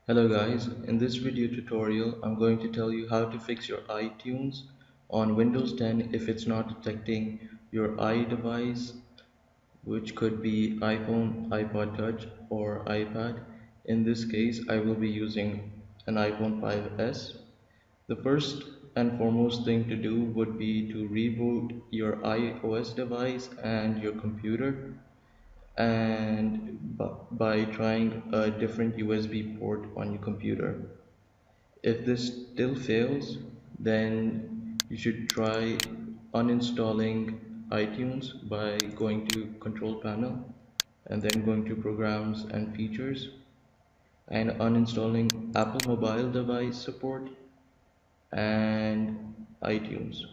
Hello guys, in this video tutorial I'm going to tell you how to fix your iTunes on Windows 10 if it's not detecting your iDevice, which could be iPhone, iPod Touch or iPad. In this case I will be using an iPhone 5s. The first and foremost thing to do would be to reboot your iOS device and your computer, and by trying a different USB port on your computer. If this still fails, then you should try uninstalling iTunes by going to Control Panel and then going to Programs and Features and uninstalling Apple Mobile Device Support and iTunes.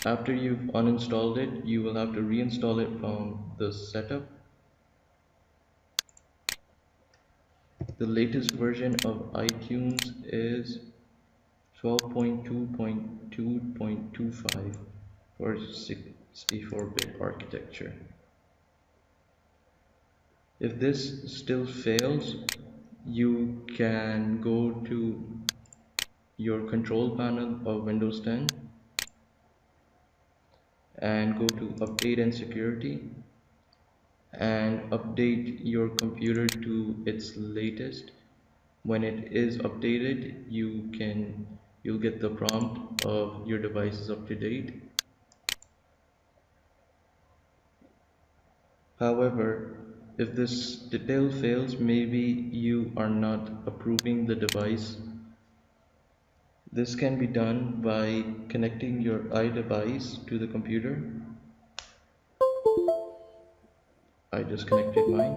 After you've uninstalled it, you will have to reinstall it from the setup. The latest version of iTunes is 12.2.2.25 for 64-bit architecture. If this still fails, you can go to your control panel of Windows 10 and go to Update and Security and update your computer to its latest. When it is updated, you'll get the prompt of your device is up to date. However, if this still fails, maybe you are not approving the device. This can be done by connecting your iDevice to the computer. I just connected mine.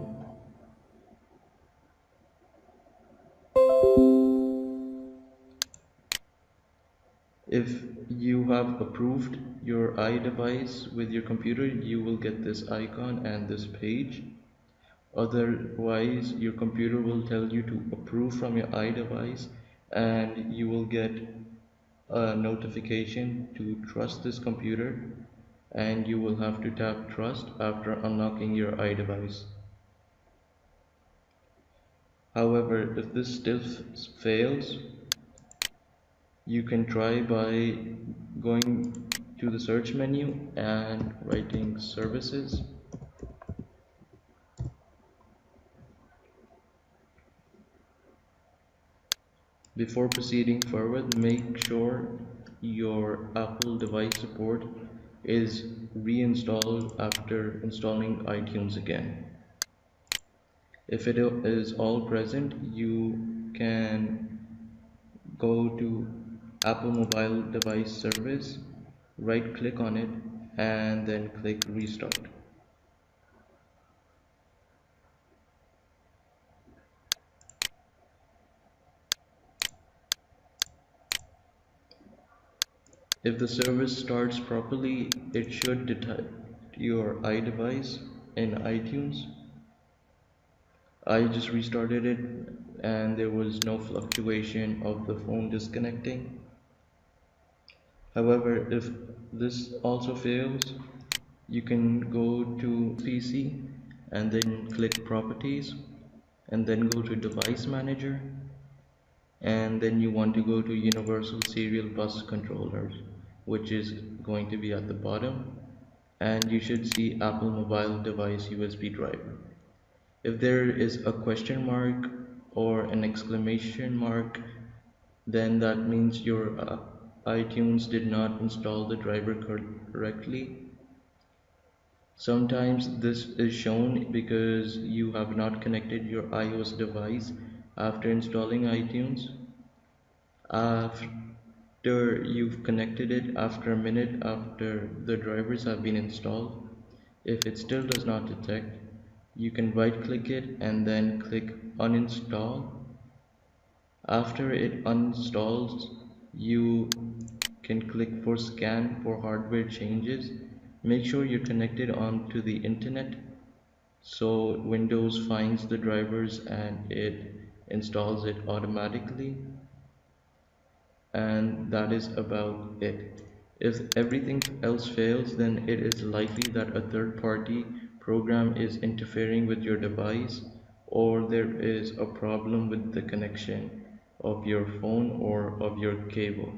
If you have approved your iDevice with your computer, you will get this icon and this page. Otherwise, your computer will tell you to approve from your iDevice and you will get a notification to trust this computer, and you will have to tap trust after unlocking your iDevice. However, if this still fails, you can try by going to the search menu and writing services. Before proceeding forward, make sure your Apple device support is reinstalled after installing iTunes again. If it is all present, you can go to Apple Mobile Device Service, right click on it, and then click Restart. If the service starts properly, it should detect your iDevice in iTunes. I just restarted it and there was no fluctuation of the phone disconnecting. However, if this also fails, you can go to PC and then click Properties and then go to Device Manager, and then you want to go to Universal Serial Bus Controllers, which is going to be at the bottom, and you should see Apple Mobile Device USB driver. If there is a question mark or an exclamation mark, then that means your iTunes did not install the driver correctly. Sometimes this is shown because you have not connected your iOS device after installing iTunes. After you've connected it, after a minute after the drivers have been installed, if it still does not detect, you can right click it and then click uninstall. After it uninstalls, you can click for scan for hardware changes. Make sure you're connected onto the internet so Windows finds the drivers and it installs it automatically. And that is about it. If everything else fails, then it is likely that a third party program is interfering with your device, or there is a problem with the connection of your phone or of your cable.